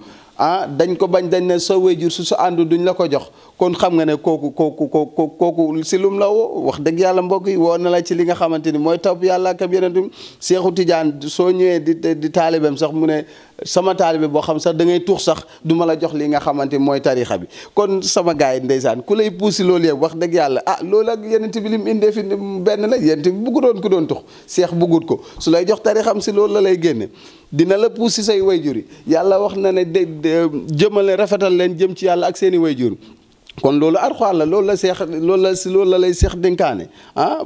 dañ ko bañ dañ ne sa wayjur su àndu duñ la ko jox kon xam nga ne kooku si lum la woo wax dëgg yàlla mbokk yi woo na la ci li nga xamante ni mooy topp yàlla ak yonentam Seexu Tijaan soo ñëwee di taalibeem sax mu ne sama taalibe boo xam sax da ngay tuux sax du ma la jox li nga xamante ni mooy tarixa bi kon sama gars yi ndeysaan ku lay puusi loolu yëpp wax dëgg yàlla loolu ak yonent bi lim indee fi benn la yonent bi buggutoon ku doon tux seex buggut ko su lay jox tarixam si loolu la lay génne dina la puusi say wayjur yi yàlla wax na ne jëmale rafetal leen jëm ci yàlla ak seeni wayjur kon loolu Alxuraan la loolu la lay seex dénkaane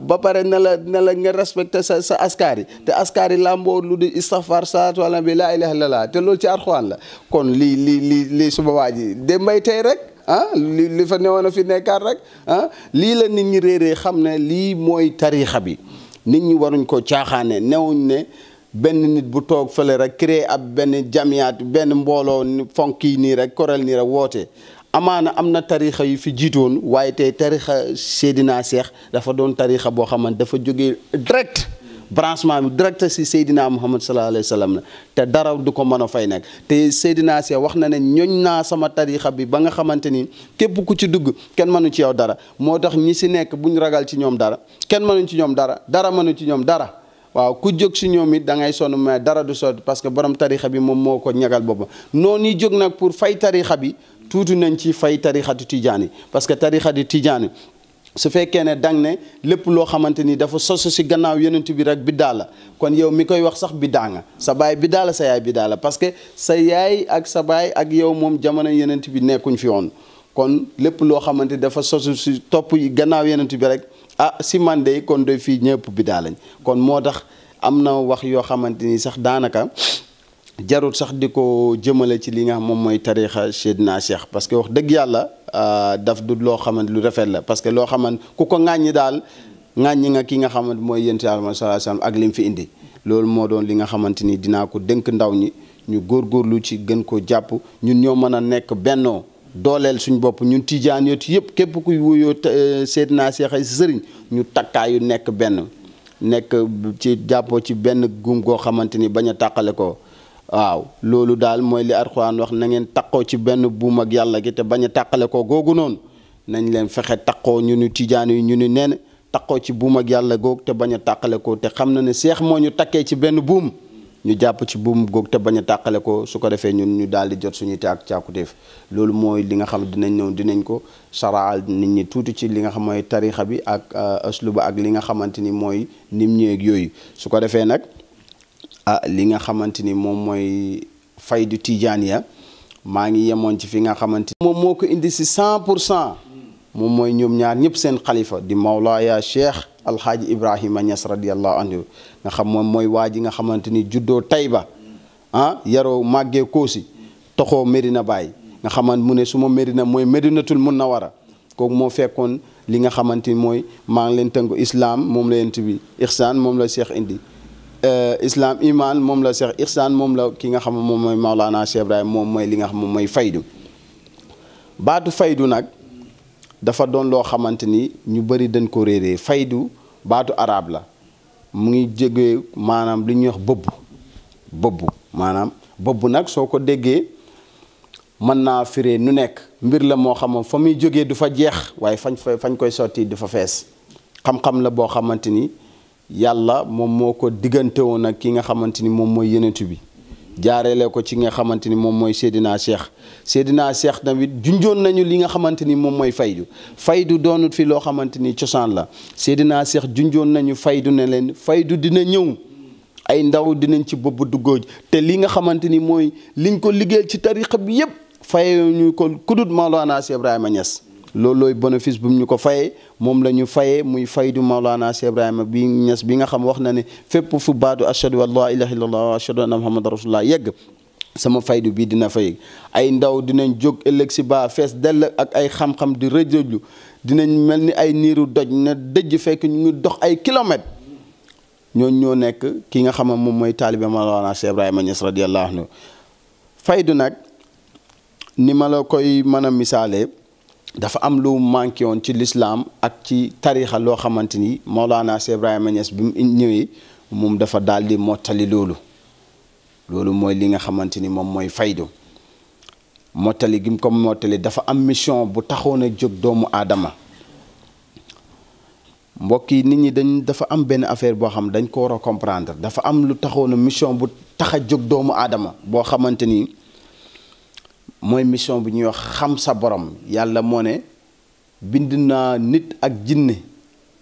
ba pare ne la nga respecté sa askar yi te askar yi làmboo lu di istighfar salaatu ala nabi laa ilaaha illallaah te loolu ci Alxuraan la kon lii suba waa ji démbay tey rek li fa newoon a fi nekkaat rek lii la nit ñi réeree xam ne lii mooy tariixa bi nit ñi waruñ ko caaxaane newuñ ne benn nit bu toog fële rek créé ab benn jamiyaat benn mbooloo fonk yi nii rek korel nii rek woote amaana am na tarixa yu fi jiitoon waaye tey tarixa Seydina Cheikh dafa doon tarixa boo xamante dafa jógee direct branchement bi direct si Seydina Muhammad sallallahu alayhi wa sallam la te dara du ko mën a fay nekk te Seydina Cheikh wax na ne ñoñ naa sama tarixa bi ba nga xamante ni képp ku ci dugg kenn mënu ci yow dara moo tax ñi si nekk bu ñu ragal ci ñoom dara kenn mënuñ ci ñoom dara mënu ci ñoom dara waaw ku jóg si ñoom it da ngay sonn mais dara du sotti parce que borom tarixa bi moom moo ko ñagal boppam noonu ñuy jóg nag pour fay tarixa bi tuuti nañ ci fay tarixatu tijaan yi parce que tarixatu tijaan yi su fekkee ne dang ne lépp loo xamante ni dafa sosu si gannaaw yonent bi rek biddaa la kon yow mi koy wax sax biddaa nga sa baay biddaa la sa yaay biddaa la parce que sa yaay ak sa baay ak yow moom jamono yonent bi nekkuñ fi woon kon lépp loo xamante ni dafa sosu si topp gannaaw yonent bi rek si man de kon de fii ñëpp biddaa lañ kon moo tax am na wax yoo xamante ni sax daanaka jarul sax di ko jëmale ci li nga xam moom mooy tarixa Seydina Cheikh parce que wax dëgg yàlla daf du loo xamante lu rafet la parce que loo xamante ku ko ŋàññi daal ŋàññi nga ki nga xamante mooy yonent Yàlla sallallahu alayhi wasallam ak li mu fi indi loolu moo doon li nga xamante ni dinaa ko dénk ndaw ñi ñu góorgóorlu ci gën ko jàpp ñun ñoo mën a nekk bennoo dooleel suñ bopp ñun tijaan yooyu yëpp képp kuy wuyoo Seydina Cheikh ay sëriñ ñu takkaayu nekk benn nekk ci jàppoo ci benn gum goo xamante ni bañ a tàqale ko waaw loolu daal mooy li Alxuraan wax na ngeen taqoo ci benn buum ak yàlla gi te bañ a tàqale ko googu noonu nañ leen fexe taqoo ñu ni tijaan yi ñu ni neen taqoo ci buum ak yàlla googu te bañ a tàqale ko te xam na ne seex moo ñu takkee ci benn buum ñu jàpp ci buum googu te bañ a tàqale ko su ko defee ñun ñu daal di jot suñuy càkkutéef loolu mooy li nga xam dinañ ñëw dinañ ko saraal nit ñi tuuti ci li nga xam mooy tarixa bi ak asluba ak li nga xamante ni mooy nim ñëweeg yooyu su ko defee nag li nga xamante ni moom mooy faydu tijaaniya maa ngi yemoon ci fi nga xamante ni moom moo ko indi si 100% moom mooy ñoom ñaar ñëpp seen xalifa di Mawlaaya Cheikh Alhaaji Ibrahima Niass radiyallahu anhu nga xam moom mooy waa ji nga xamante ni juddoo Tayba yaroo màggee Koosi toxoo Medina Baye nga xamante mu ne suma Medina mooy Medinatul Munawara kooku moo fekkoon li nga xamante ni mooy maa ngi leen tënku islam moom la yent bi ihsaan moom la Cheikh indi islam iman moom la Cheikh ihsaan moom la ki nga xam moom mooy Maulana Cheikh Ibrahim moom mooy li nga xam moom mooy faydu baatu faydu nag dafa doon loo xamante ni ñu bëri dañ ko réeree. faydu baatu arab la, mu ngi jógee maanaam li ñuy wax bëbb maanaam bëbb nag soo ko déggee mën naa firee nu nekk. mbir la moo xam fa muy jógee du fa jeex, waaye fañ koy sotti du fa fees. xam-xam la boo xamante ni yàlla moom moo ko diggante woon ak ki nga xamante ni moom mooy yenentu bi, jaareele ko ci nga xamante ni moom mooy Seydina Cheikh tamit junjoon nañu li nga xamante ni moom mooy faydu doonut fi loo xamante ni cosaan la. Seydina Cheikh junjoon nañu faydu ne leen faydu dina ñëw, ay ndaw dinañ ci bopp duggoo, te li nga xamante ni mooy liñ ko liggéeyal ci tariqa bi yëpp fayee ñu ko kudut Maulana Cheikh Ibrahima Niass. loolu looy bénéfice bu ñu ko fayee, moom la ñu fayee muy faydu Maulana Cheikh Ibrahima bi Niass bi nga xam wax na ne fépp fu baatu ashhadu an la ilaha illallah wa ashhadu anna muhammadan rasulullah yegg, sama faydu bii dina fa yegg. ay ndaw dinañ jóg ëllëg si baa fees dell ak ay xam-xam di rëjëjlu, dinañ mel ni ay niiru doj na dëjj fekk ñu ngi dox ay kilomètres. ñoo nekk ki nga xam ne moom mooy taalibe Maulana Cheikh Ibrahima Niass radiyallahu anhu. faydu nag ni ma la koy mën a misaalee, dafa am lu manqué woon ci lislaam ak ci tarixa loo xamante ni Maulana Cheikh Ibrahima Niass bi mu ñëwee moom dafa daal di mottali loolu mooy li nga xamante ni moom mooy faydu. mottali gi mu ko mottali dafa am mission bu taxoon a jóg doomu aadama. mbokk yi nit ñi dafa am benn affaire boo xam dañ ko war a comprendre. dafa am lu taxoon a mission bu tax a jóg doomu aadama boo xamante ni mooy mission bu ñuy wax xam sa borom. yàlla moo ne bind naa nit ak jinne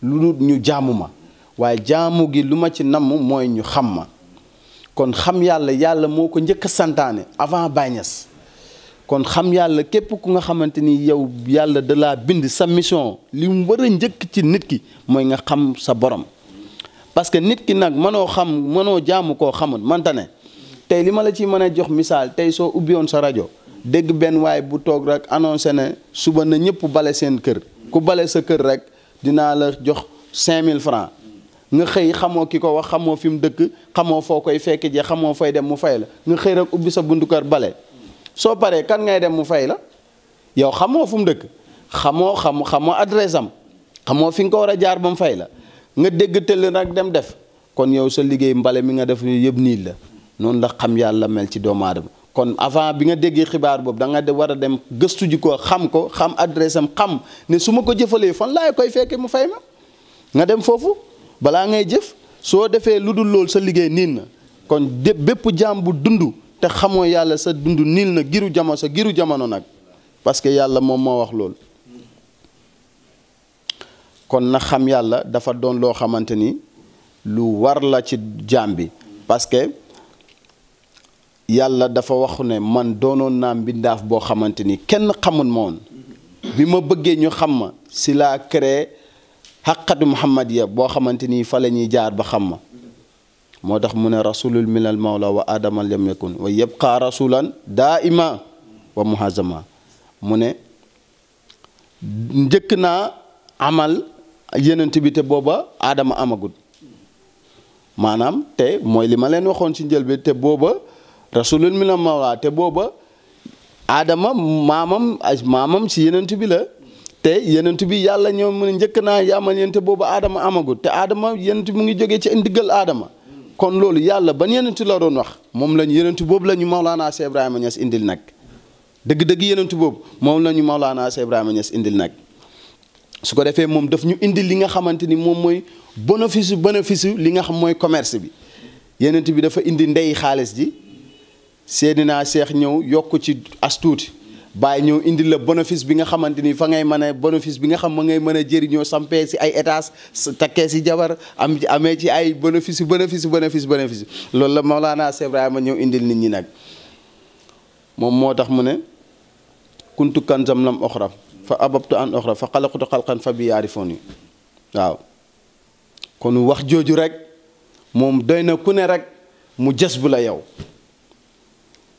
lu dul ñu jaamu ma, waaye jaamu gi lu ma ci namm mooy ñu xam ma. kon xam yàlla moo ko njëkk a santaane avant Baye Niass. kon xam yàlla képp ku nga xamante ni yow yàlla da laa bind, sa mission li mu war a njëkk ci nit ki mooy nga xam sa borom. parce que nit ki nag mënoo jaamu koo xamul mënta ne. tey li ma la ci mën a jox misaal, tey soo ubbiwoon sa rajo dégg benn waay bu toog rek annoncé ne suba na ñëpp bale seen kër, ku bale sa kër rek dinaa la jox 5000 francs. nga xëy xamoo ki ko wax, xamoo fi mu dëkk, xamoo foo koy fekk je, xamoo fooy dem mu fay la. nga xëy rek ubbi sa buntu kër bale. soo paree kan ngay dem mu fay la? yow xamoo fu mu dëkk, xamoo adresse am, xamoo fi nga ko war a jaar ba mu fay la. nga dégg tëll nag dem def. kon yow sa liggéey mbale mi nga def yëpp nii la. noonu la xam yàlla mel ci doomu aadama. kon avant bi nga déggee xibaar boobu da nga war a dem gëstu ji ko, xam adresse am, xam ne su ma ko jëfalee fan laay koy fekkee mu fay ma. nga dem foofu balaa ngay jëf. soo defee lu dul loolu sa liggéey niin na. kon bépp jaam bu dund te xamoo yàlla, sa dund niil na giru jamono nag, parce que yàlla moom moo wax loolu. kon na xam yàlla dafa doon loo xamante ni lu war la ci jaam bi, parce que yàlla dafa wax ne man doonoon naa mbindaaf boo xamante ni kenn xamul ma woon. bi ma bëggee ñu xam ma si laa créé xaqatu muhammadiya boo xamante ni fa la ñuy jaar ba xam ma. moo tax mu ne rasulul minal mawla wa adama lam yakun wa yabqa rasulan daaima wa muhazama. mu ne njëkk naa amal yenent bi te booba aadama amagul. maanaam te mooy li ma leen waxoon ci njëlbeen, te booba rasulul minal mawla, te booba aadama maamam ci yenent bi la. te yenent bi yàlla ñëw mu ne njëkk naa amal yenent booba aadama amagul, te aadama yenent mu ngi jógee ci ndigal aadama. kon loolu yàlla ban yenentu la doon wax, moom lañu yenentu boobu la ñu Maulana Cheikh Ibrahima Niass indil nag. dëgg-dëgg yenentu boobu moom la ñu Maulana Cheikh Ibrahima Niass indil nag. su ko defee moom daf ñu indil li nga xamante ni moom mooy bénéfice li nga xam mooy commerce bi. yenent bi dafa indi ndey xaalis ji, Seydina Cheikh ñëw yokk ci as tuuti. Baay ñëw indi la bénéfice bi nga xamante ni fa ngay mën a bénéfice bi nga xam ma ngay mën a jëriñoo sampee si ay étage, takkee si jabar, amee ci ay bénéfice. loolu la Maulana Cheikh Ibrahima ñëw indil nit ñi nag. moom moo tax mu ne kuntu kanzam lam oxraf fa ababtu an oxraf fa xalaqtu xalqan fa bi yaarifoon. waaw kon wax jooju rek moom doy na ku ne rek mu jës bu la yow.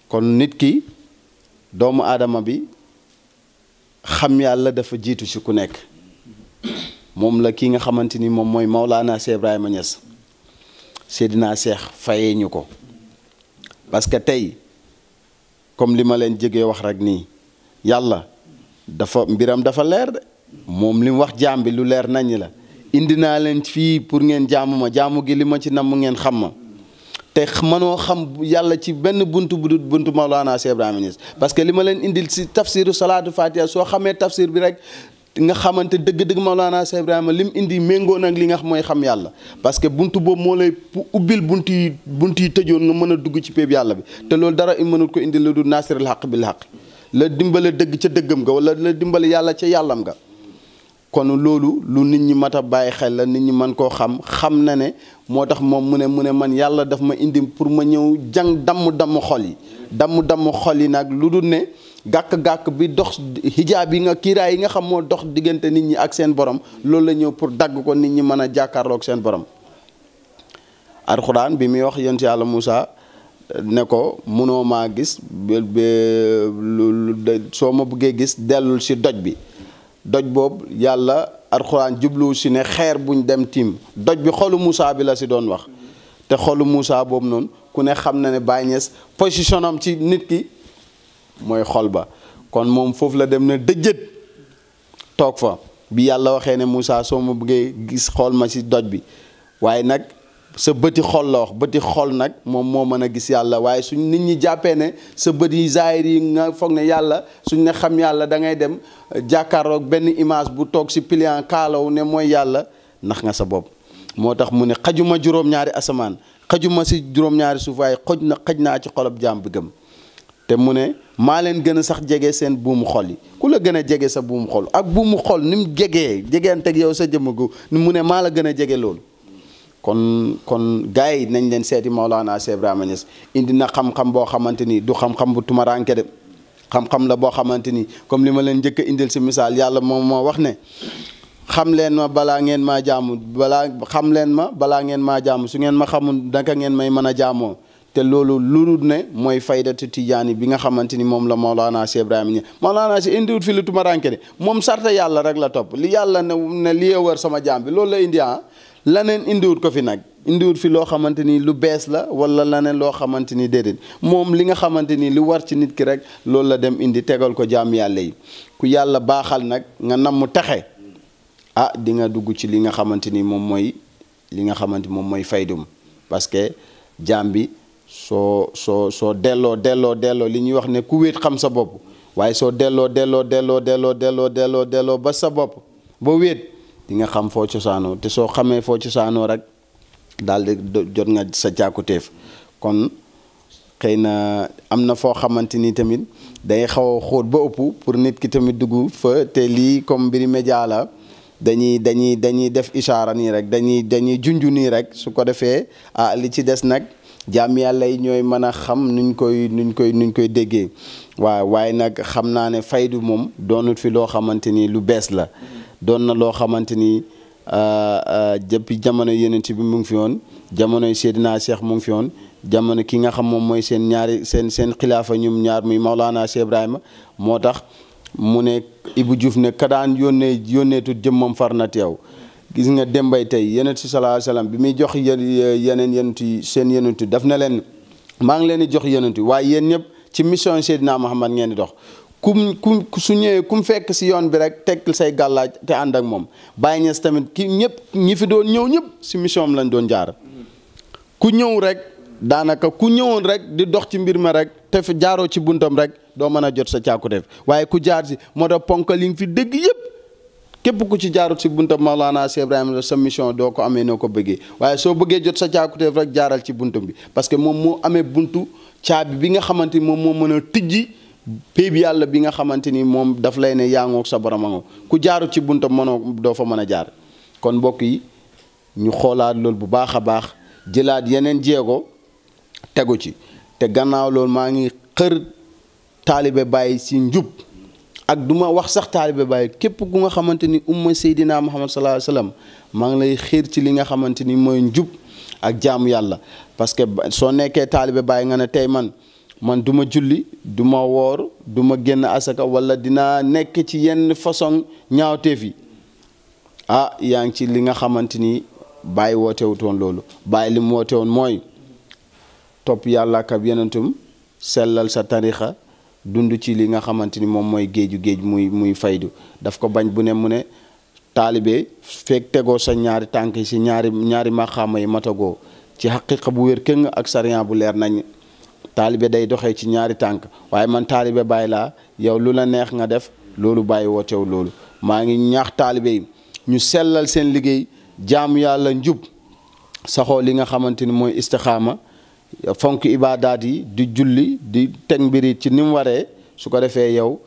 kon nit ki, doomu aadama bi, xam yàlla dafa jiitu ci ku nekk. moom la ki nga xamante ni moom mooy Maulana Cheikh Ibrahima Niass, Seydina Cheikh fayee ñu ko. parce que tey comme li ma leen jegee wax rek nii, yàlla dafa mbiram dafa leer de moom li mu wax jaam bi lu leer nañ la indi naa leen fii pour ngeen jaamu ma jaamu gi li ma ci namm ngeen xam ma te mënoo xam yàlla ci benn buntu bu dul buntu Mawlana Cheikh Ibrahima Niass parce que li ma leen indil si tafsiru salaatu fatiha soo xamee tafsir bi rek nga xamante dëgg-dëgg Mawlana Cheikh Ibrahima lim indi méngoo nag li nga xam mooy xam yàlla parce que buntu boobu moo lay ubbil bunt yi tëjoon nga mën a dugg ci péeb yàlla bi te loolu dara mënut ko indi la du nasiril xaq bil xaq la dimbale dëgg ca dëggam nga wala la dimbale yàlla ca yàllam nga kon loolu lu nit ñi mat a bàyyi xel la nit ñi mën koo xam na ne moo tax moom mu ne man yàlla daf ma indi pour ma ñëw jàng damm xol yi damm xol yi nag lu dul ne gàkk-gàkk bi dox hijaab yi nga kiiraay yi nga xam moo dox diggante nit ñi ak seen borom loolu la ñëw pour dagg ko nit ñi mën a jàkkaarloog seen borom. alxuraan bi muy wax yonent yàlla Moussa ne ko munoo maa gis soo ma bëggee gis dellul si doj bi doj boobu yàlla alxuraan jubluwu si ne xeer buñ dem tiim doj bi xolu Moussa bi la si doon wax te xolu Moussa boobu noonu ku ne xam na ne Baye Niass position am ci nit ki mooy xol ba kon moom foofu la dem ne dëjët toog fa bi yàlla waxee ne Moussa soo ma bëggee gis xool ma si doj bi waaye nag sa bëti xol la wax bëti xol nag moom moo mën a gis yàlla waaye suñ nit ñi jàppee ne sa bët yi zaahir yi nga foog ne yàlla suñ ne xam yàlla da ngay dem jàkkaarloog benn image bu toog si pliant kaalaw ne mooy yàlla ndax nga sa bopp moo tax mu ne xajuma juróom-ñaari asamaan xajuma si juróom-ñaari suuf waaye xaj naa ci xolob jaam bi gëm te mu ne maa leen gën a sax jege seen buumu xol yi ku la gën a jege sa buumu xol ak buumu xol ni mu jegeenteeg yow sa jëmmagu mu ne maa la gën a jege loolu kon gars yi nañ leen seeti Mawlana Cheikh Ibrahima Niass indi na xam-xam boo xamante ni du xam-xam bu tumaranke de xam-xam la boo xamante ni comme li ma leen njëkk a indil si misaal yàlla moom moo wax ne xam leen ma balaa ngeen maa jaamu xam leen ma balaa ngeen maa jaamu su ngeen ma xamul naka ngeen may mën a jaamoo te loolu lu ne mooy faydatu tijaani bi nga xamante ni moom la Mawlana Cheikh Ibrahima Niass Mawlana si indiwut fi lu tumaranke de moom sarta yàlla rek la topp li yàlla ne li wër sama jaam bi loolu la indi laneen indiwut ko fi nag indiwut fi loo xamante ni lu bees la wala laneen loo xamante ni déedéet moom li nga xamante ni lu war ci nit ki rek loolu la dem indi tegal ko jaam yàlla yi ku yàlla baaxal nag nga namm texe di nga dugg ci li nga xamante ni moom mooy faydum parce que jaam bi soo delloo li ñuy wax ne ku wéet xam sa bopp waaye soo delloo ba sa bopp ba wéet di nga xam foo cosaanoo te soo xamee foo cosaanoo rek daal di jot nga sa càkkutéef kon xëy na am na foo xamante ni tamit day xaw a xóot ba ëpp pour nit ki tamit dugg fa te lii comme mbiri média la dañuy def ishaara nii rek dañuy junju nii rek su ko defee li ci des nag jaam yàlla yi ñooy mën a xam nuñ koy déggee waaye nag xam naa ne faydu moom doonut fi loo xamante ni lu bees la doon na loo xamante ni depuis jamono yenent bi mu ngi fi woon jamonoy Seydina Cheikh mu ngi fi woon jamono ki nga xam moom mooy seen xilaafa ñum ñaar muy Mawlana Cheikh Ibrahima moo tax mu ne Ibou Diouf ne ka daan yónneetut jëmmam far na teew gis nga dembay tey yenent si sallallahu alayhi wasallam bi muy jox yeneen yenent yi seen yenent daf na leen maa ngi leen di jox yenent yi waaye yéen ñëpp ci mission Seydina Muhammad ngeen di dox su ñëwee kum fekk si yoon bi rek teg say gàllaaj te ànd ak moom Baye Niass tamit ñi fi doon ñëw ñëpp si mission am lañ doon jaar ku ñëw rek daanaka ku ñëwoon rek di dox ci mbir ma rek te fi jaaroo ci buntam rek doo mën a jot sa càkkutéef waaye ku jaar si moo tax ponk li nga fi dégg yëpp képp ku ci jaarut si buntam Mawlana Cheikh Ibrahima sa mission doo ko amee noo ko bëggee waaye soo bëggee jot sa càkkutéef rek jaaral ci buntam bi parce que moom moo amee buntu caabi bi nga xamante ni moom moo mën a tijji péeb yàlla bi nga xamante ni moom daf lay ne yaa ngoog sa borom a ngoog ku jaarut ci buntam doo fa mën a jaar kon mbokk yi ñu xoolaat loolu bu baax a baax jëlaat yeneen jéego tegu ci te gannaaw loolu maa ngi xër taalibe Baay si njub ak du ma wax sax taalibe Baay képp ku nga xamante ni umma Seydina Muhammad sallallahu alayhi wasallam maa ngi lay xiir ci li nga xamante ni mooy njub ak jaamu yàlla parce que soo nekkee taalibe Baay nga ne tey man du ma julli du ma woor du ma génn asaka wala dinaa nekk ci yenn façon ñaawteef yi yaa ngi ci li nga xamante ni Baay wootewutoon loolu Baay li mu woote woon mooy topp yàlla ak yenentum sellal sa tarixa dund ci li nga xamante ni moom mooy géej muy faydu daf ko bañ bu ne mu ne taalibe feek tegoo sa ñaari tànk yi si ñaari maqaama yi matagoo ci xaqiqa bu wér këng ak sariya bu leer nañ taalibe day doxee ci ñaari tànk waaye man taalibe bàyyi laa yow lu la neex nga def loolu bàyyi wootew loolu maa ngi ñaax taalibe yi ñu sellal seen liggéey jaamu yàlla njub saxoo li nga xamante ni mooy istixaama fonk ibaadaat yi di julli di teg mbiri ci ni mu waree su ko defee yow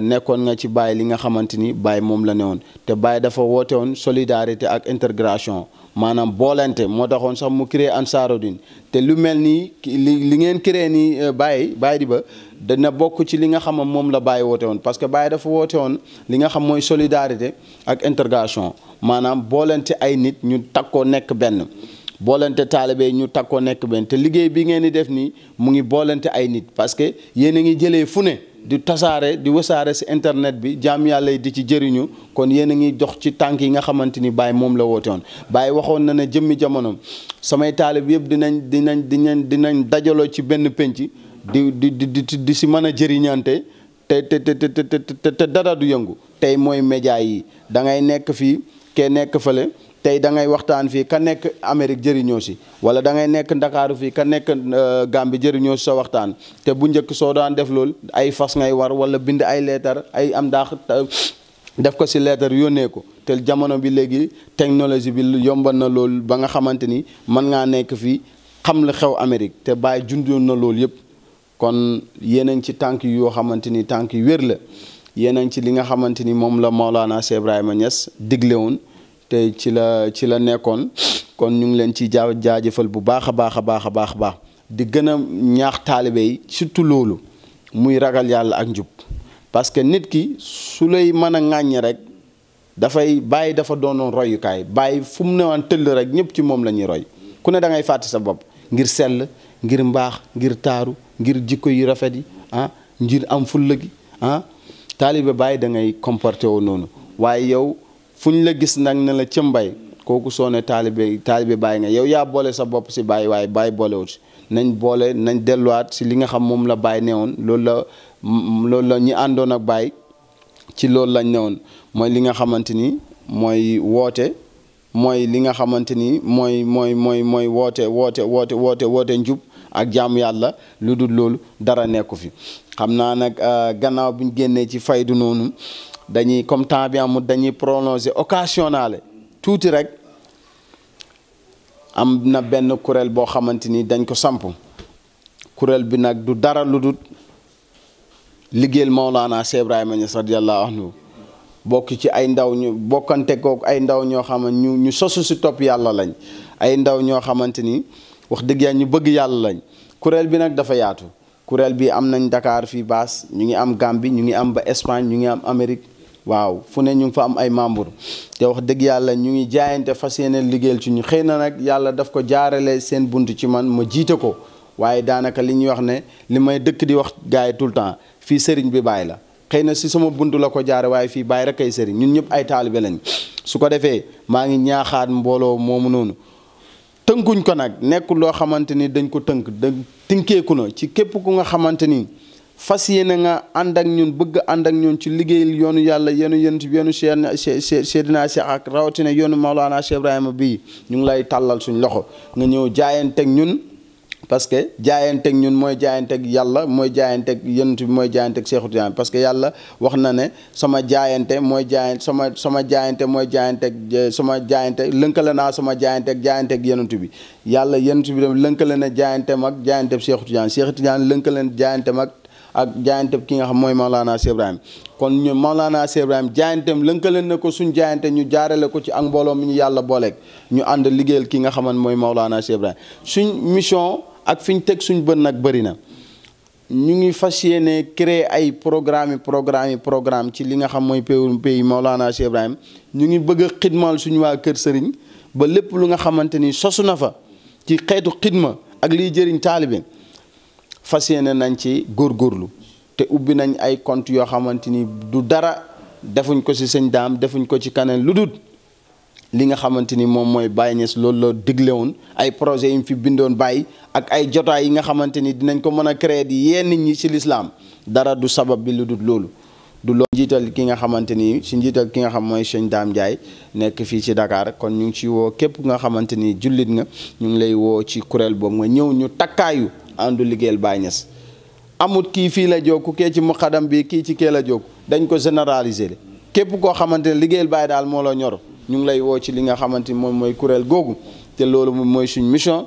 nekkoon nga ci Baye li nga xamante ni Baye moom la ne woon te Baye dafa woote woon solidarité ak intégration maanaam boolente moo taxoon sax mu créé Ansaarud-Din te lu mel nii li ngeen créé nii Baye di ba dana bokk ci li nga xam moom la Baye woote woon parce que Baye dafa woote woon li nga xam mooy solidarité ak intégration maanaam boolente ay nit ñu takkoo nekk benn boolente taalibe ñu takkoo nekk benn te liggéey bi ngeen di def nii mu ngi boolente ay nit parce que yéen a ngi jëlee fu ne di tasaare di wasaare si internet bi jaam yàlla yi di ci jëriñu kon yéen a ngi dox ci tànk yi nga xamante ni Baye moom la woote woon Baye waxoon na ne jëmmi jamono samay taalib yëpp dinañ dajaloo ci benn penc di si mën a jëriñante te dara du yëngu tey mooy média yi da ngay nekk fii kee nekk fële tey da ngay waxtaan fii ka nekk Amérique jëriñoo si wala da ngay nekk Ndakaaru fii ka nekk Gambie jëriñoo si sa waxtaan te bu njëkk soo daan def loolu ay fas ngay war wala bind ay leetar ay am daax def ko si leetar yónnee ko te jamono bi léegi technologie bi yombal na loolu ba nga xamante ni mën ngaa nekk fii xam la xew Amérique te Baye jundoon na loolu yëpp kon yéen a ngi ci tànk yoo xamante ni tànk yu wér la yéen a ngi ci li nga xamante ni moom la Maolana Cheikh Ibrahima Niass digle woon te ci la nekkoon kon ñu ngi leen ci jaajëfal bu baax a baax di gën a ñaax taalibe yi surtout loolu muy ragal yàlla ak njub parce que nit ki su lay mën a ŋàññ rek dafay Baye dafa doonoon royukaay Baye fu mu newaan tëll rek ñëpp ci moom la ñuy roy ku ne da ngay fàtte sa bopp ngir sell ngir mbaax ngir taaru ngir jikko yu rafet yi ngir am fulla gi taalibe Baye da ngay comporté woo noonu waaye yow fu ñu la gis nag ne la cëmbay kooku soo ne taalibe Baye nga yow yaa boole sa bopp si Baye waaye Baye boolewut si nañ delluwaat si li nga xam moom la Baye newoon loolu la ñi àndoon ak Baye ci loolu lañ newoon mooy li nga xamante ni mooy woote mooy li nga xamante ni mooy woote njub ak jaamu yàlla lu dul loolu dara nekku fi xam naa nag gannaaw bi ñu génnee ci faydu noonu dañuy comme temps bi amul dañuy prolonger occasionnel tuuti rek am na benn kuréel boo xamante ni dañ ko samp kuréel bi nag du dara lu dul liggéeyal Maolana Cheikh Ibrahima Niass radiyallahu anhu bokk ci ay ndaw ñu bokkante kook ay ndaw ñoo xam ne ñu sosu si topp yàlla lañ ay ndaw ñoo xamante ni wax dëgg yàlla ñu bëgg yàlla lañ kuréel bi nag dafa yaatu kuréel bi am nañ Dakar fii baas ñu ngi am Gambie ñu ngi am ba Espagne ñu ngi am Amérique waaw fu ne ñu ngi fa am ay membre te wax dëgg yàlla ñu ngi jaayante fas yéene liggéeyal ci ñu xëy na nag yàlla daf ko jaarale seen bunt ci man ma jiite ko waaye daanaka li ñuy wax ne li may dëkk di wax gars yi tout le temps fii sëriñ bi Baye la xëy na si sama bunt la ko jaare waaye fii Baye rek ay sëriñ ñun ñëpp ay taalibe lañ su ko defee maa ngi ñaaxaat mbooloo moomu noonu tënkuñ ko nag nekkul loo xamante ni dañ ko tënkeeku na ci képp ku nga xamante ni fas yéene nga ànd ak ñun bëgg ànd ak ñun ci liggéey yoonu yàlla yoonu Seydina Cheikh ak rawatina yoonu Maolana Cheikh Ibrahima bii ñu ngi lay tàllal suñ loxo nga ñëw jaayanteeg ñun parce que jaayanteeg ñun mooy jaayanteeg yàlla mooy jaayanteeg yonent bi mooy jaayanteeg Seexu Tijaan parce que yàlla wax na ne sama jaayante mooy jaayante sama jaayante mooy jaayanteeg sama jaayante lënkale naa sama jaayanteeg yonent bi yàlla yonent bi dem lënkale na jaayanteem ak jaayanteeg Seexu Tijaan Seexu Tijaan lënkale na jaayanteem ak jaayanteeg ki nga xam mooy Maolana Cheikh Ibrahima kon ñu Maolana Cheikh Ibrahima jaayanteem lënkale na ko suñ jaayante ñu jaarale ko ci ak mbooloo mi ñu yàlla booleeg ñu ànd liggéeyal ki nga xaman mooy Maolana Cheikh Ibrahima suñ mission ak fi ñu teg suñ bën nag bëri na ñu ngi fas yéene créer ay programme ci li nga xam mooy pays Maolana Cheikh Ibrahima ñu ngi bëgg a xidmal suñu waa kër sëriñ ba lépp lu nga xamante ni sosu na fa ci xeetu xidma ak liy jëriñ taalibe fas yéene nañ ci góorgóorlu te ubbi nañ ay compte yoo xamante ni du dara defuñ ko ci sëñ daam defuñ ko ci kaneen lu dul li nga xamante ni moom mooy Baye Niass loolu la digle woon ay projets yi mu fi bindoon bàyyi ak ay jotaay yi nga xamante ni dinañ ko mën a créer di yee nit ñi ci lislaam dara du sabab bi lu dul loolu du loolu njiital ki nga xamante ni si njiital ki nga xam mooy Sëñ Dame Ndiaye nekk fii ci Dakar kon ñu ngi ci woo képp nga xamante ni jullit nga ñu ngi lay woo ci kuréel boobu nga ñëw ñu takkaayu àndu liggéeyal Baye Niass amut kii fii la jóg ku kee ci muqaddam bi kii ci kee la jóg dañ ko généraliser képp koo xamante ne liggéeyal Baye daal moo la ñor ñu ngi lay woo ci li nga xamante ni moom mooy kuréel googu te loolu moom mooy suñ mission